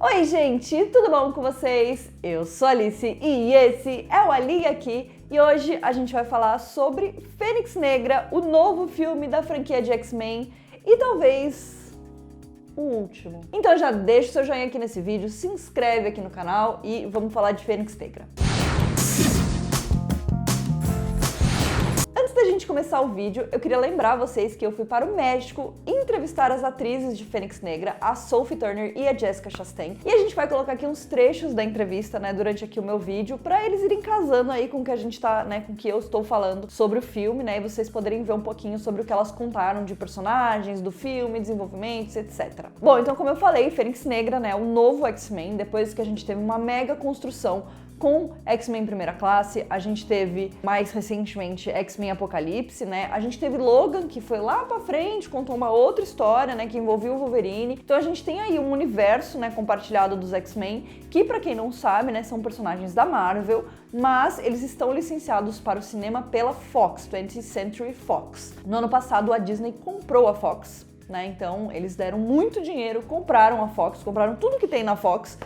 Oi gente, tudo bom com vocês? Eu sou a Alice e esse é o Ali Aqui e hoje a gente vai falar sobre Fênix Negra, o novo filme da franquia de X-Men e talvez o último. Então já deixa o seu joinha aqui nesse vídeo, se inscreve aqui no canal e vamos falar de Fênix Negra. Antes da gente começar o vídeo, eu queria lembrar vocês que eu fui para o México entrevistar as atrizes de Fênix Negra, a Sophie Turner e a Jessica Chastain. E a gente vai colocar aqui uns trechos da entrevista, durante aqui o meu vídeo, para eles irem casando aí com o que a gente tá, com o que eu estou falando sobre o filme, e vocês poderem ver um pouquinho sobre o que elas contaram de personagens do filme, desenvolvimentos, etc. Bom, então como eu falei, Fênix Negra, o novo X-Men, depois que a gente teve uma mega construção com X-Men Primeira Classe, a gente teve mais recentemente X-Men Apocalipse, a gente teve Logan, que foi lá pra frente, contou uma outra história, que envolvia o Wolverine. Então a gente tem aí um universo, compartilhado dos X-Men, que pra quem não sabe, são personagens da Marvel, mas eles estão licenciados para o cinema pela Fox, 20th Century Fox. No ano passado a Disney comprou a Fox, então eles deram muito dinheiro, compraram a Fox, compraram tudo que tem na Fox,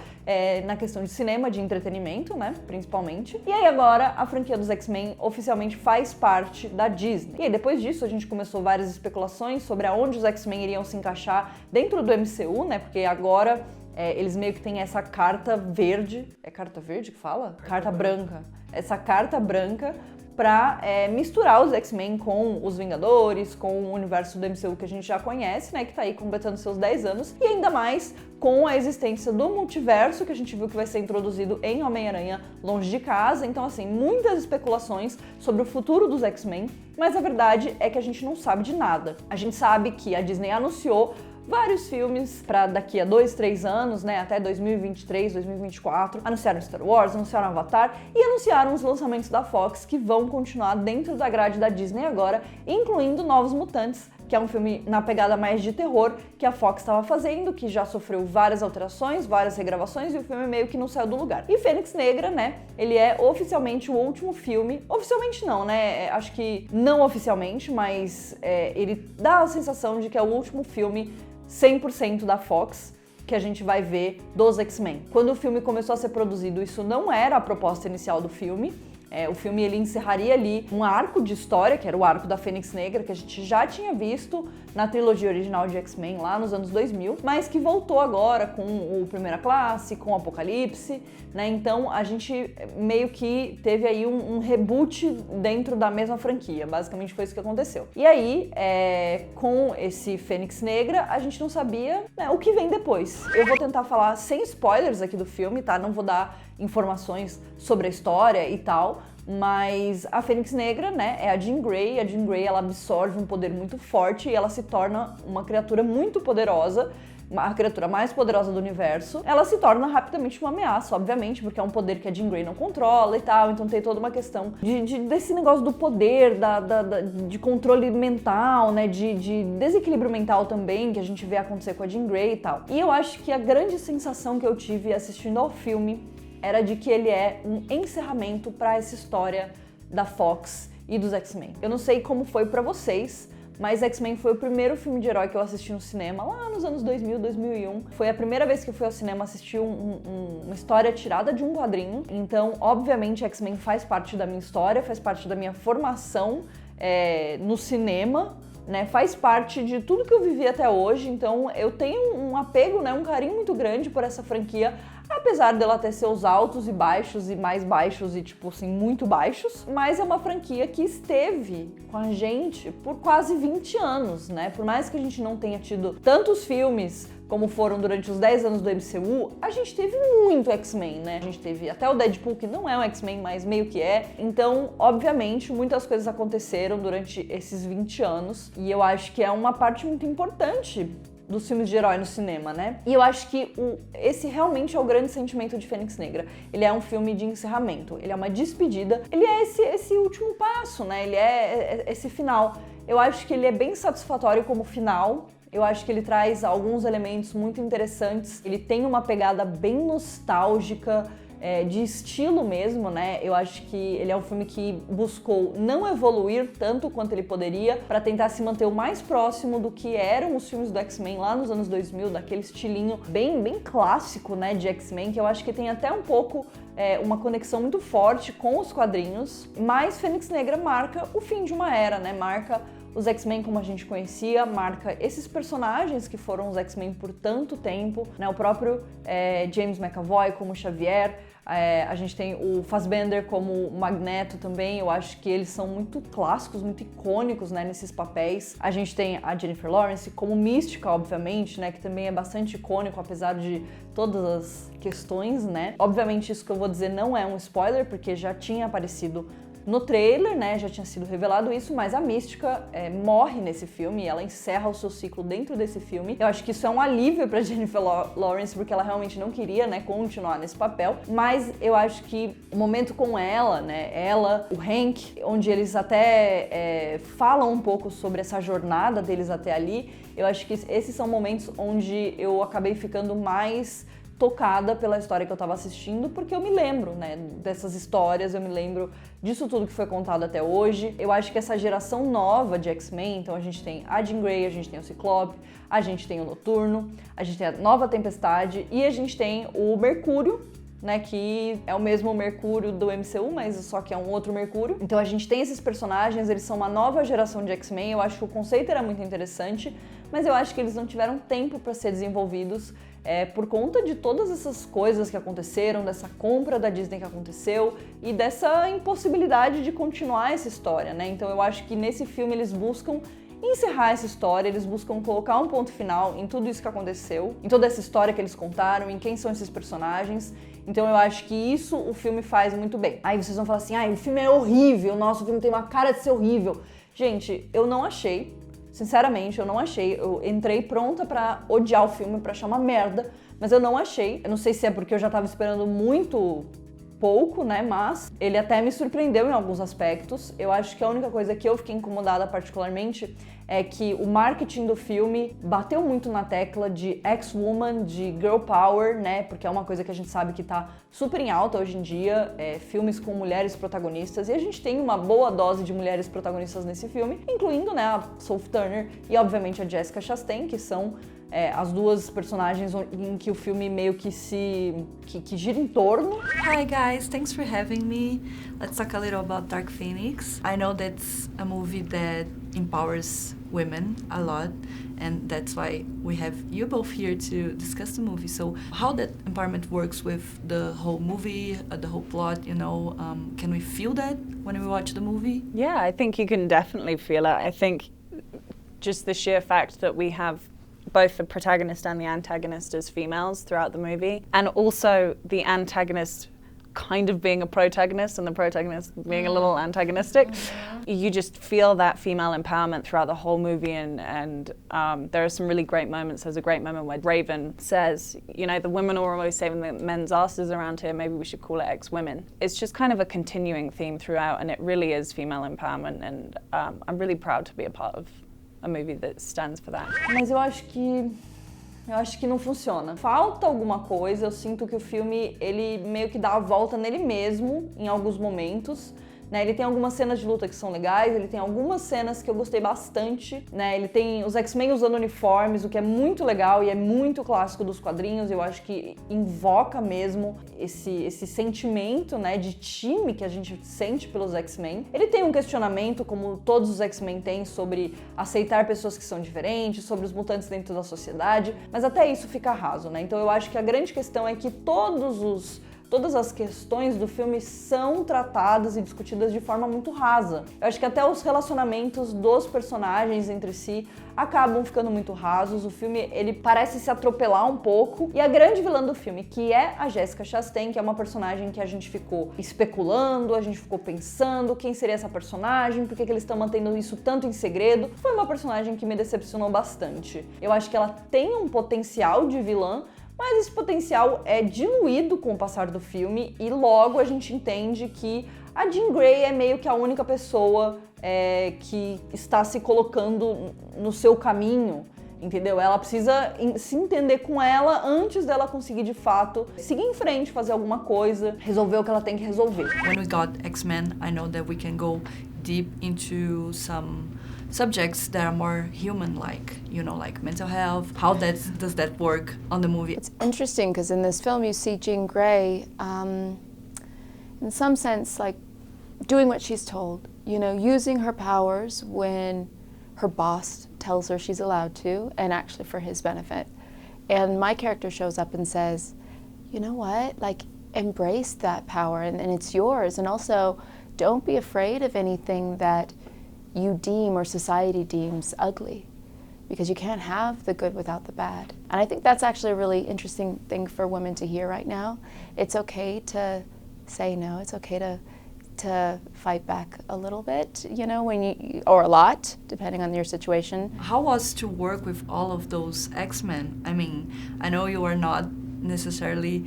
na questão de cinema, de entretenimento, principalmente. E aí agora a franquia dos X-Men oficialmente faz parte da Disney. E aí depois disso a gente começou várias especulações sobre aonde os X-Men iriam se encaixar dentro do MCU, porque agora eles meio que têm essa carta verde. É carta verde que fala? Carta branca. Essa carta branca pra misturar os X-Men com os Vingadores, com o universo do MCU que a gente já conhece, que tá aí completando seus 10 anos, e ainda mais com a existência do multiverso, que a gente viu que vai ser introduzido em Homem-Aranha Longe de Casa. Então, assim, muitas especulações sobre o futuro dos X-Men, mas a verdade é que a gente não sabe de nada. A gente sabe que a Disney anunciou vários filmes para daqui a 2, 3 anos, até 2023, 2024. Anunciaram Star Wars, anunciaram Avatar e anunciaram os lançamentos da Fox que vão continuar dentro da grade da Disney agora, incluindo Novos Mutantes, que é um filme na pegada mais de terror que a Fox estava fazendo, que já sofreu várias alterações, várias regravações e o filme meio que não saiu do lugar. E Fênix Negra, ele é oficialmente o último filme, oficialmente não, acho que não oficialmente, mas ele dá a sensação de que é o último filme 100% da Fox que a gente vai ver dos X-Men. Quando o filme começou a ser produzido, isso não era a proposta inicial do filme. O filme ele encerraria ali um arco de história, que era o arco da Fênix Negra, que a gente já tinha visto na trilogia original de X-Men lá nos anos 2000, mas que voltou agora com o Primeira Classe, com o Apocalipse, Então a gente meio que teve aí um reboot dentro da mesma franquia, basicamente foi isso que aconteceu. E aí, com esse Fênix Negra, a gente não sabia o que vem depois. Eu vou tentar falar sem spoilers aqui do filme, Não vou dar informações sobre a história e tal, mas a Fênix Negra, é a Jean Grey. A Jean Grey, ela absorve um poder muito forte e ela se torna uma criatura muito poderosa, a criatura mais poderosa do universo. Ela se torna rapidamente uma ameaça, obviamente, porque é um poder que a Jean Grey não controla e tal, então tem toda uma questão desse negócio do poder, de controle mental, de desequilíbrio mental também, que a gente vê acontecer com a Jean Grey e tal. E eu acho que a grande sensação que eu tive assistindo ao filme era de que ele é um encerramento para essa história da Fox e dos X-Men. Eu não sei como foi para vocês, mas X-Men foi o primeiro filme de herói que eu assisti no cinema, lá nos anos 2000, 2001. Foi a primeira vez que eu fui ao cinema assistir uma história tirada de um quadrinho. Então, obviamente, X-Men faz parte da minha história, faz parte da minha formação no cinema, faz parte de tudo que eu vivi até hoje. Então, eu tenho um apego, um carinho muito grande por essa franquia, apesar dela ter seus altos e baixos, e mais baixos e, muito baixos, mas é uma franquia que esteve com a gente por quase 20 anos, Por mais que a gente não tenha tido tantos filmes como foram durante os 10 anos do MCU, a gente teve muito X-Men, A gente teve até o Deadpool, que não é um X-Men, mas meio que é. Então, obviamente, muitas coisas aconteceram durante esses 20 anos, e eu acho que é uma parte muito importante dos filmes de herói no cinema, E eu acho que esse realmente é o grande sentimento de Fênix Negra. Ele é um filme de encerramento, ele é uma despedida, ele é esse último passo, Ele é esse final. Eu acho que ele é bem satisfatório como final. Eu acho que ele traz alguns elementos muito interessantes. Ele tem uma pegada bem nostálgica, de estilo mesmo, né? Eu acho que ele é um filme que buscou não evoluir tanto quanto ele poderia para tentar se manter o mais próximo do que eram os filmes do X-Men lá nos anos 2000, daquele estilinho bem clássico, né, de X-Men, que eu acho que tem até um pouco uma conexão muito forte com os quadrinhos. Mas Fênix Negra marca o fim de uma era, né? Marca os X-Men como a gente conhecia, marca esses personagens que foram os X-Men por tanto tempo, né? O próprio James McAvoy como Xavier, a gente tem o Fassbender como Magneto também. Eu acho que eles são muito clássicos, muito icônicos, né, nesses papéis. A gente tem a Jennifer Lawrence como Mística, obviamente, né, que também é bastante icônico, apesar de todas as questões, né. Obviamente isso que eu vou dizer não é um spoiler, porque já tinha aparecido no trailer, né, já tinha sido revelado isso, mas a Mística morre nesse filme e ela encerra o seu ciclo dentro desse filme. Eu acho que isso é um alívio pra Jennifer Lawrence, porque ela realmente não queria, né, continuar nesse papel, mas eu acho que o momento com ela, né, ela, o Hank, onde eles até falam um pouco sobre essa jornada deles até ali, eu acho que esses são momentos onde eu acabei ficando mais tocada pela história que eu tava assistindo, porque eu me lembro, né, dessas histórias, eu me lembro disso tudo que foi contado até hoje. Eu acho que essa geração nova de X-Men, então a gente tem a Jean Grey, a gente tem o Ciclope, a gente tem o Noturno, a gente tem a Nova Tempestade e a gente tem o Mercúrio, né, que é o mesmo Mercúrio do MCU, mas só que é um outro Mercúrio. Então a gente tem esses personagens, eles são uma nova geração de X-Men. Eu acho que o conceito era muito interessante, mas eu acho que eles não tiveram tempo para ser desenvolvidos por conta de todas essas coisas que aconteceram, dessa compra da Disney que aconteceu e dessa impossibilidade de continuar essa história, né? Então eu acho que nesse filme eles buscam encerrar essa história, eles buscam colocar um ponto final em tudo isso que aconteceu, em toda essa história que eles contaram, em quem são esses personagens. Então eu acho que isso o filme faz muito bem. Aí vocês vão falar assim, o filme é horrível, nossa, o filme tem uma cara de ser horrível. Gente, eu não achei. Sinceramente, eu não achei. Eu entrei pronta pra odiar o filme, pra achar uma merda, mas eu não achei. Eu não sei se é porque eu já tava esperando muito pouco, né, mas ele até me surpreendeu em alguns aspectos. Eu acho que a única coisa que eu fiquei incomodada particularmente é que o marketing do filme bateu muito na tecla de X-Woman, de Girl Power, né, porque é uma coisa que a gente sabe que tá super em alta hoje em dia, filmes com mulheres protagonistas, e a gente tem uma boa dose de mulheres protagonistas nesse filme, incluindo, né, a Sophie Turner e, obviamente, a Jessica Chastain, que são as duas personagens em que o filme meio que que gira em torno. Hi guys, thanks for having me. Let's talk a little about Dark Phoenix. I know that's a movie that empowers women a lot, and that's why we have you both here to discuss the movie. So how that empowerment works with the whole movie, the whole plot, can we feel that when we watch the movie? Yeah, I think you can definitely feel it. I think just the sheer fact that we have both the protagonist and the antagonist as females throughout the movie, and also the antagonist kind of being a protagonist and the protagonist being a little antagonistic. You just feel that female empowerment throughout the whole movie, and there are some really great moments. There's a great moment where Raven says, the women are always saving the men's asses around here, maybe we should call it X-Women. It's just kind of a continuing theme throughout, and it really is female empowerment, and I'm really proud to be a part of a movie that stands for that. Mas eu acho que não funciona. Falta alguma coisa, eu sinto que o filme, ele meio que dá a volta nele mesmo em alguns momentos, né? Ele tem algumas cenas de luta que são legais, ele tem algumas cenas que eu gostei bastante, né? Ele tem os X-Men usando uniformes, o que é muito legal e é muito clássico dos quadrinhos. Eu acho que invoca mesmo esse sentimento, né, de time que a gente sente pelos X-Men. Ele tem um questionamento, como todos os X-Men têm, sobre aceitar pessoas que são diferentes, sobre os mutantes dentro da sociedade, mas até isso fica raso, né? Então eu acho que a grande questão é que todas as questões do filme são tratadas e discutidas de forma muito rasa. Eu acho que até os relacionamentos dos personagens entre si acabam ficando muito rasos. O filme, ele parece se atropelar um pouco. E a grande vilã do filme, que é a Jessica Chastain, que é uma personagem que a gente ficou especulando, a gente ficou pensando quem seria essa personagem, por que eles estão mantendo isso tanto em segredo, foi uma personagem que me decepcionou bastante. Eu acho que ela tem um potencial de vilã, mas esse potencial é diluído com o passar do filme e logo a gente entende que a Jean Grey é meio que a única pessoa que está se colocando no seu caminho entendeu? Ela precisa se entender com ela antes dela conseguir, de fato, seguir em frente, fazer alguma coisa, resolver o que ela tem que resolver. When we got X-Men, I know that we can go deep into some subjects that are more human-like, you know, like mental health. How does that work on the movie? It's interesting because in this film you see Jean Grey, in some sense, like doing what she's told, you know, using her powers when her boss tells her she's allowed to, and actually for his benefit. And my character shows up and says, you know what, like embrace that power and it's yours, and also don't be afraid of anything that you deem or society deems ugly, because you can't have the good without the bad. And I think that's actually a really interesting thing for women to hear right now. It's okay to say no, it's okay to fight back a little bit, you know, or a lot, depending on your situation. How was to work with all of those X-Men? I mean, I know you are not necessarily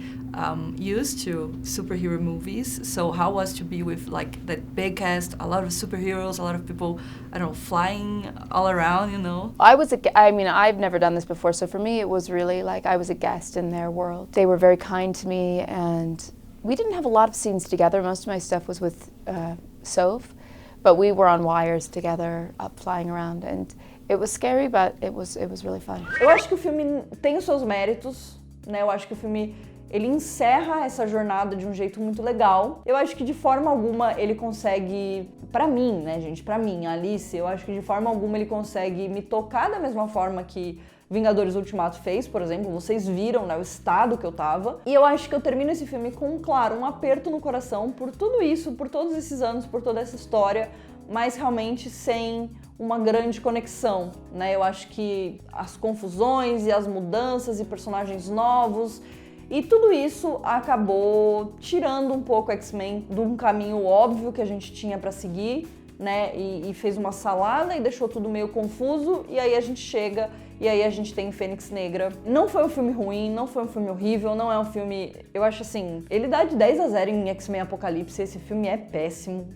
used to superhero movies, so how was to be with like that big cast, a lot of superheroes, a lot of people, I don't know, flying all around, you know? I mean, I've never done this before, so for me it was really like I was a guest in their world. They were very kind to me, and we didn't have a lot of scenes together. Most of my stuff was with Soph, but we were on wires together, up flying around, and it was scary, but it was really fun. Eu acho que o filme tem os seus méritos, né? Eu acho que o filme, ele encerra essa jornada de um jeito muito legal. Eu acho que de forma alguma ele consegue, pra mim, né, gente, pra mim, a Alice, eu acho que de forma alguma ele consegue me tocar da mesma forma que Vingadores Ultimato fez, por exemplo. Vocês viram, né, o estado que eu tava. E eu acho que eu termino esse filme com, claro, um aperto no coração por tudo isso, por todos esses anos, por toda essa história, mas realmente sem uma grande conexão, né? Eu acho que as confusões e as mudanças e personagens novos e tudo isso acabou tirando um pouco X-Men de um caminho óbvio que a gente tinha pra seguir, né? E fez uma salada e deixou tudo meio confuso, e aí a gente chega e aí a gente tem Fênix Negra. Não foi um filme ruim, não foi um filme horrível, não é um filme... Eu acho assim, ele dá de 10-0 em X-Men Apocalipse, esse filme é péssimo,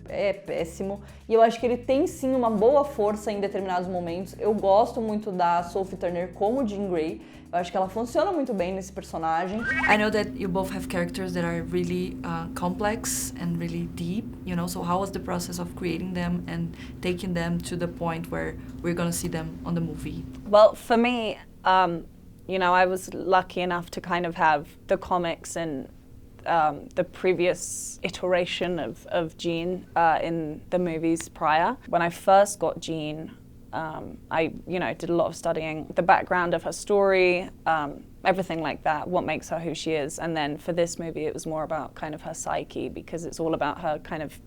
e eu acho que ele tem sim uma boa força em determinados momentos. Eu gosto muito da Sophie Turner como Jean Grey, eu acho que ela funciona muito bem nesse personagem. I know that you both have characters that are really complex and really deep, you know, so how was the process of creating them and taking them to the point where we're gonna see them on the movie? Well, for me, you know, I was lucky enough to kind of have the comics and the previous iteration of Jean in the movies prior. When I first got Jean, I, you know, did a lot of studying the background of her story, everything like that, what makes her who she is. And then for this movie, it was more about kind of her psyche, because it's all about her kind of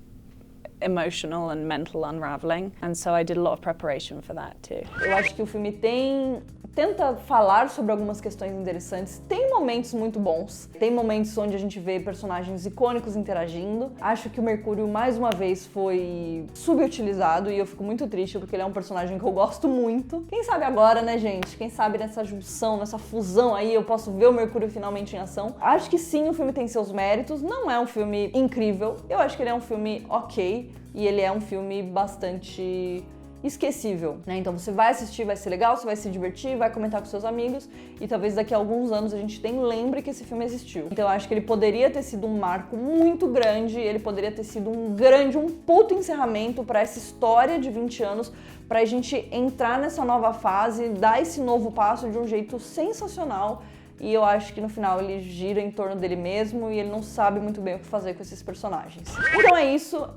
emotional and mental unraveling. And so I did a lot of preparation for that too. Eu acho que o filme tenta falar sobre algumas questões interessantes, tem momentos muito bons, tem momentos onde a gente vê personagens icônicos interagindo. Acho que o Mercúrio, mais uma vez, foi subutilizado e eu fico muito triste porque ele é um personagem que eu gosto muito. Quem sabe agora, né, gente? Quem sabe nessa junção, nessa fusão aí, eu posso ver o Mercúrio finalmente em ação. Acho que sim, o filme tem seus méritos, não é um filme incrível, eu acho que ele é um filme ok, e ele é um filme bastante esquecível, né? Então você vai assistir, vai ser legal, você vai se divertir, vai comentar com seus amigos e talvez daqui a alguns anos a gente lembre que esse filme existiu. Então eu acho que ele poderia ter sido um marco muito grande, ele poderia ter sido um puto encerramento para essa história de 20 anos, pra gente entrar nessa nova fase, dar esse novo passo de um jeito sensacional. E eu acho que no final ele gira em torno dele mesmo e ele não sabe muito bem o que fazer com esses personagens. Então é isso,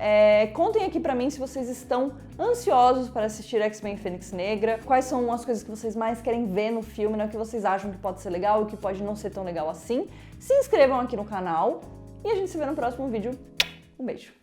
contem aqui pra mim se vocês estão ansiosos para assistir X-Men Fênix Negra, quais são as coisas que vocês mais querem ver no filme, né? O que vocês acham que pode ser legal, o que pode não ser tão legal assim. Se inscrevam aqui no canal e a gente se vê no próximo vídeo. Um beijo!